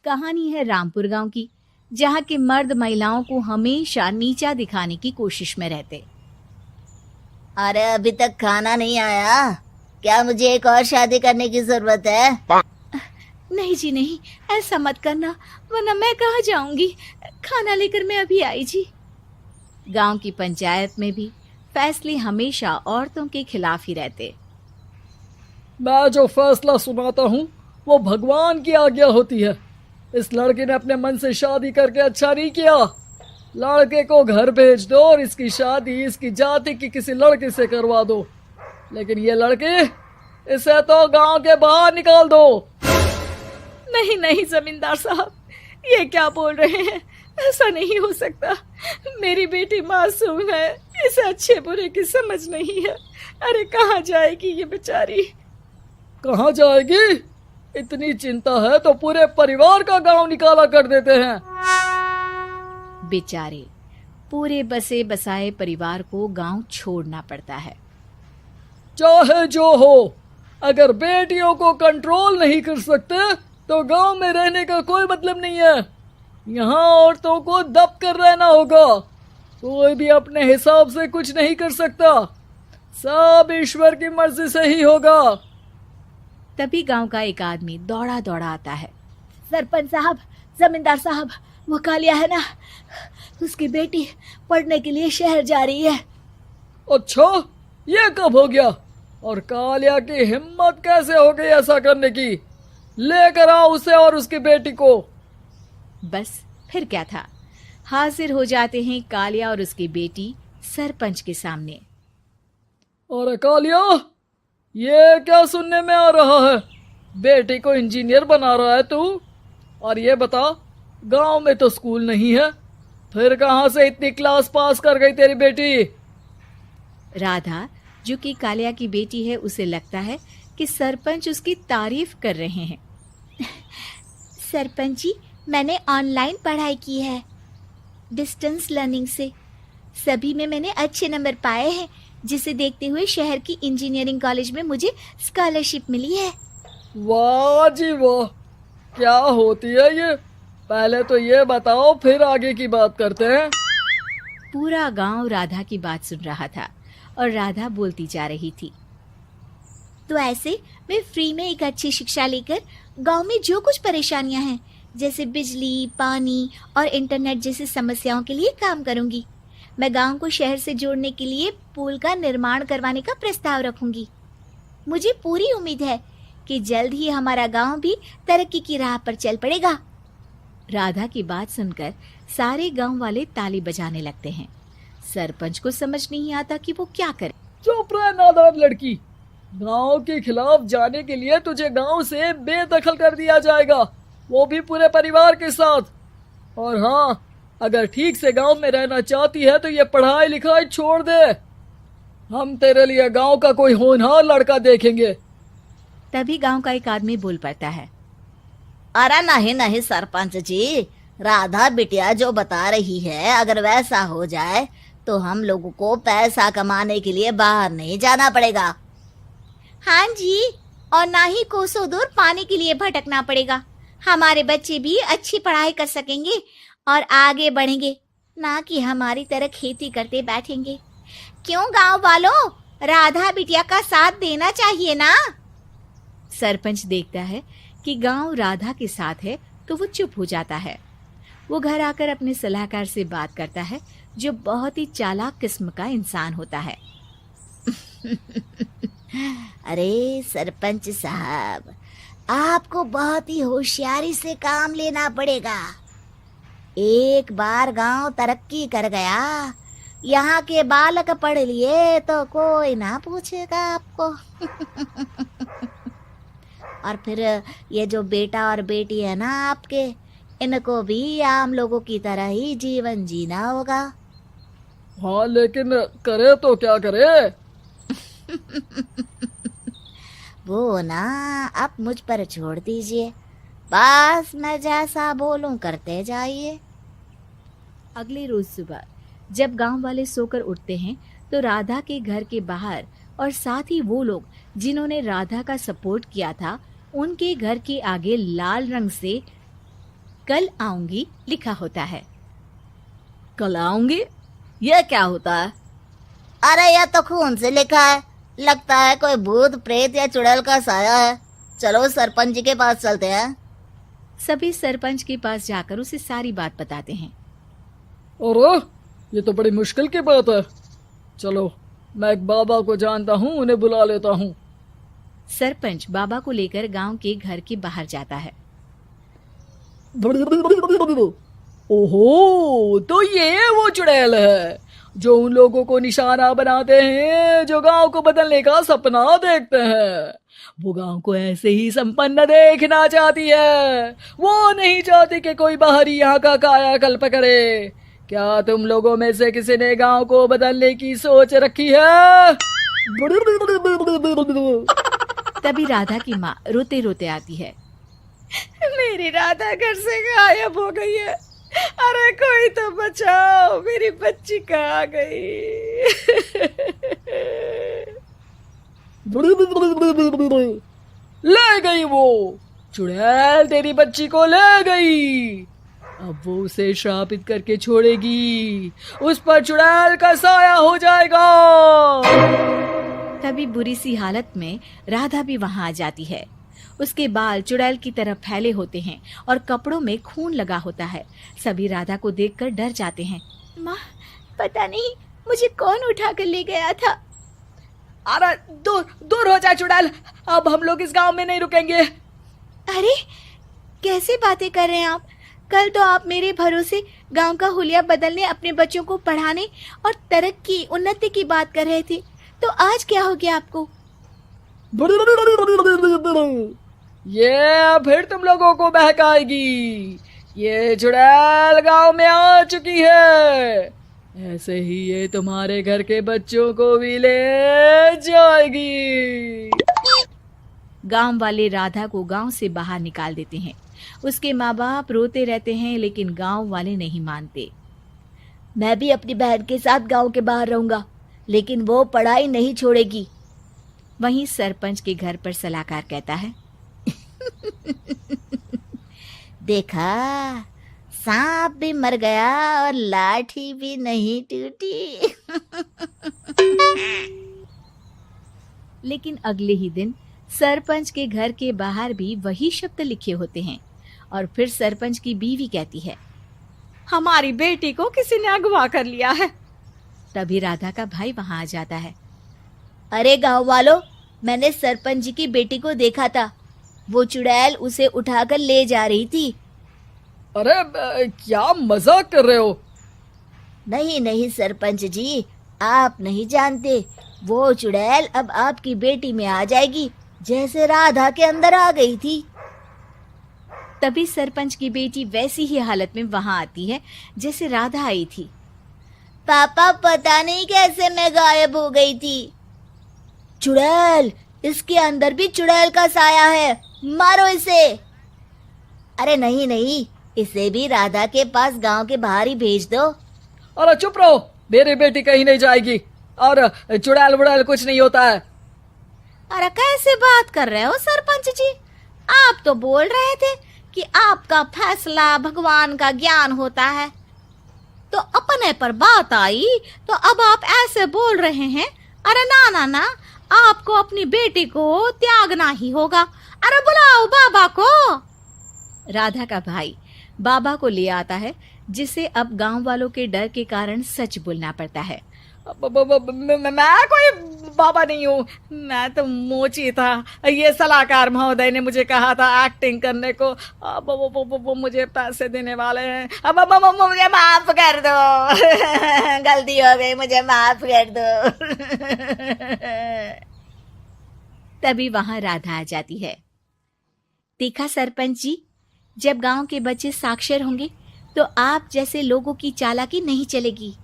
कहानी है रामपुर गांव की, जहां के मर्द महिलाओं को हमेशा नीचा दिखाने की कोशिश में रहते। अरे अभी तक खाना नहीं आया क्या? मुझे एक और शादी करने की जरूरत है। नहीं जी नहीं, ऐसा मत करना, वरना मैं कहाँ जाऊंगी। खाना लेकर मैं अभी आई जी। गांव की पंचायत में भी फैसले हमेशा औरतों के खिलाफ ही रहते। मैं जो फैसला सुनाता हूँ वो भगवान की आज्ञा होती है। इस लड़के ने अपने मन से शादी करके अच्छा नहीं किया। लड़के को घर भेज दो और इसकी शादी इसकी जाति की किसी लड़के से करवा दो, लेकिन ये लड़की, इसे तो गांव के बाहर निकाल दो। नहीं नहीं जमींदार साहब, ये क्या बोल रहे हैं? ऐसा नहीं हो सकता। मेरी बेटी मासूम है, इसे अच्छे बुरे की समझ नहीं है। अरे कहाँ जाएगी ये बेचारी? कहाँ जाएगी? इतनी चिंता है तो पूरे परिवार का गांव निकाला कर देते हैं। बेचारे पूरे बसे बसाए परिवार को गांव छोड़ना पड़ता है। चाहे जो हो, अगर बेटियों को कंट्रोल नहीं कर सकते तो गांव में रहने का कोई मतलब नहीं है। यहाँ औरतों को दब कर रहना होगा। कोई भी अपने हिसाब से कुछ नहीं कर सकता, सब ईश्वर की मर्जी से ही होगा। तभी गांव का एक आदमी दौड़ा दौड़ा आता है। सरपंच साहब, जमींदार साहब, वो कालिया है ना, उसकी बेटी पढ़ने के लिए शहर जा रही है। अच्छा, ये कब हो गया? और कालिया की हिम्मत कैसे हो गई ऐसा करने की? लेकर आओ उसे और उसकी बेटी को। बस फिर क्या था, हाजिर हो जाते हैं कालिया और उसकी बेटी सरपंच के सामने। अरे कालिया, ये क्या सुनने में आ रहा है? बेटी को इंजीनियर बना रहा है तू? और ये बता, गांव में तो स्कूल नहीं है, फिर कहां से इतनी क्लास पास कर गई तेरी बेटी? राधा, जो कि कालिया की बेटी है, उसे लगता है कि सरपंच उसकी तारीफ कर रहे हैं। सरपंच जी, मैंने ऑनलाइन पढ़ाई की है, डिस्टेंस लर्निंग से। सभी में मैंने अच्छे नंबर पाए हैं, जिसे देखते हुए शहर की इंजीनियरिंग कॉलेज में मुझे स्कॉलरशिप मिली है। वाह जी वाह, क्या होती है ये? पहले तो ये बताओ, फिर आगे की बात करते हैं। पूरा गांव राधा की बात सुन रहा था और राधा बोलती जा रही थी। तो ऐसे मैं फ्री में एक अच्छी शिक्षा लेकर गांव में जो कुछ परेशानियां हैं, जैसे बिजली, पानी और इंटरनेट जैसी समस्याओं के लिए काम करूंगी। मैं गांव को शहर से जोड़ने के लिए पुल का निर्माण करवाने का प्रस्ताव रखूंगी। मुझे पूरी उम्मीद है कि जल्द ही हमारा गांव भी तरक्की की राह पर चल पड़ेगा। राधा की बात सुनकर सारे गांव वाले ताली बजाने लगते हैं। सरपंच को समझ नहीं आता कि वो क्या करे। चुप रह नादान लड़की, गांव के खिलाफ जाने के लिए तुझे गांव से बेदखल कर दिया जाएगा, वो भी पूरे परिवार के साथ। और हाँ, अगर ठीक से गांव में रहना चाहती है तो ये पढ़ाई लिखाई छोड़ दे। हम तेरे लिए गांव का कोई होनहार लड़का देखेंगे। तभी गांव का एक आदमी बोल पड़ता है। अरे नहीं नहीं सरपंच जी, राधा बिटिया जो बता रही है, अगर वैसा हो जाए तो हम लोगों को पैसा कमाने के लिए बाहर नहीं जाना पड़ेगा। हाँ जी, और ना ही कोसों दूर पानी के लिए भटकना पड़ेगा। हमारे बच्चे भी अच्छी पढ़ाई कर सकेंगे और आगे बढ़ेंगे, ना कि हमारी तरह खेती करते बैठेंगे। क्यों गांव वालों, राधा बिटिया का साथ देना चाहिए ना। सरपंच देखता है कि गांव राधा के साथ है तो वो चुप हो जाता है। वो घर आकर अपने सलाहकार से बात करता है, जो बहुत ही चालाक किस्म का इंसान होता है। अरे सरपंच साहब, आपको बहुत ही होशियारी से काम लेना पड़ेगा। एक बार गांव तरक्की कर गया, यहाँ के बालक पढ़ लिए तो कोई ना पूछेगा आपको। और फिर ये जो बेटा और बेटी है ना आपके, इनको भी आम लोगों की तरह ही जीवन जीना होगा। हाँ, लेकिन करे तो क्या करे? वो ना आप मुझ पर छोड़ दीजिए, बस मैं जैसा बोलूं करते जाइए। अगले रोज सुबह जब गांव वाले सोकर उठते हैं तो राधा के घर के बाहर और साथ ही वो लोग जिन्होंने राधा का सपोर्ट किया था, उनके घर के आगे लाल रंग से कल आऊंगी लिखा होता है। कल आऊंगी, यह क्या होता है? अरे यह तो खून से लिखा है, लगता है कोई भूत प्रेत या चुड़ैल का साया है। चलो सरपंच जी के पास चलते हैं। सभी सरपंच के पास जाकर उसे सारी बात बताते हैं। अरे ये तो बड़ी मुश्किल की बात है। चलो मैं एक बाबा को जानता हूँ, उन्हें बुला लेता हूँ। सरपंच बाबा को लेकर गांव के घर के बाहर जाता है। ओहो, तो ये वो चुड़ैल है जो उन लोगों को निशाना बनाते हैं जो गांव को बदलने का सपना देखते हैं। वो गांव को ऐसे ही संपन्न देखना चाहती है, वो नहीं चाहती कि कोई बाहरी यहाँ का कायाकल्प करे। क्या तुम लोगों में से किसी ने गांव को बदलने की सोच रखी है? तभी राधा की माँ रोते रोते आती है। मेरी राधा घर से गायब हो गई है। अरे कोई तो बचाओ, मेरी बच्ची कहाँ गई? ले गई वो चुड़ैल, तेरी बच्ची को ले गई। अब वो उसे श्रापित करके छोड़ेगी, उस पर चुड़ैल का साया हो जाएगा। तभी बुरी सी हालत में राधा भी वहां आ जाती है। उसके बाल चुड़ैल की तरह फैले होते हैं और कपड़ों में खून लगा होता है। सभी राधा को देखकर डर जाते हैं। माँ, पता नहीं मुझे कौन उठा कर ले गया था। अरे दूर दूर हो जा चुड़ैल, अब हम लोग इस गांव में नहीं रुकेंगे। अरे कैसे बातें कर रहे हैं आप? कल तो आप मेरे भरोसे गांव का हुलिया बदलने, अपने बच्चों को पढ़ाने और तरक्की उन्नति की बात कर रहे थे, तो आज क्या हो गया आपको? ये फिर तुम लोगों को बहकाएगी। ये चुड़ैल गांव में आ चुकी है, ऐसे ही ये तुम्हारे घर के बच्चों को भी ले जाएगी। गांव वाले राधा को गांव से बाहर निकाल देते हैं। उसके माँ बाप रोते रहते हैं, लेकिन गांव वाले नहीं मानते। मैं भी अपनी बहन के साथ गांव के बाहर रहूंगा, लेकिन वो पढ़ाई नहीं छोड़ेगी। वहीं सरपंच के घर पर सलाहकार कहता है। देखा, सांप भी मर गया और लाठी भी नहीं टूटी। लेकिन अगले ही दिन सरपंच के घर के बाहर भी वही शब्द लिखे होते हैं। और फिर सरपंच की बीवी कहती है, हमारी बेटी को किसी ने अगवा कर लिया है। तभी राधा का भाई वहां आ जाता है। अरे गांव वालों, मैंने सरपंच जी की बेटी को देखा था। वो चुड़ैल उसे उठाकर ले जा रही थी। अरे क्या मजाक कर रहे हो? नहीं नहीं सरपंच जी, आप नहीं जानते। वो चुड़ैल अब आपकी बेटी में आ जाएगी, जैसे राधा के अंदर आ गई थी। तभी सरपंच की बेटी वैसी ही हालत में वहां आती है जैसे राधा आई थी। पापा, पता नहीं कैसे मैं गायब हो गई थी। चुड़ैल, इसके अंदर भी चुड़ैल का साया है, मारो इसे। अरे नहीं नहीं, इसे भी राधा के पास गांव के बाहर ही भेज दो। अरे चुप रहो, मेरी बेटी कहीं नहीं जाएगी और चुड़ैल वुड़ैल कुछ नहीं होता है। अरे कैसे बात कर रहे हो सरपंच जी? आप तो बोल रहे थे कि आपका फैसला भगवान का ज्ञान होता है, तो अपने पर बात आई तो अब आप ऐसे बोल रहे हैं। अरे ना ना ना, आपको अपनी बेटी को त्यागना ही होगा। अरे बुलाओ बाबा को। राधा का भाई बाबा को ले आता है, जिसे अब गांव वालों के डर के कारण सच बोलना पड़ता है। मैं कोई बाबा नहीं हूँ, मैं तो मोची था। ये सलाहकार महोदय ने मुझे कहा था एक्टिंग करने को। अब वो मुझे पैसे देने वाले हैं। अब मुझे माफ कर दो। गलती हो गई, मुझे माफ कर दो। तभी वहां राधा आ जाती है। देखा सरपंच जी, जब गांव के बच्चे साक्षर होंगे तो आप जैसे लोगों की चालाकी नहीं चलेगी।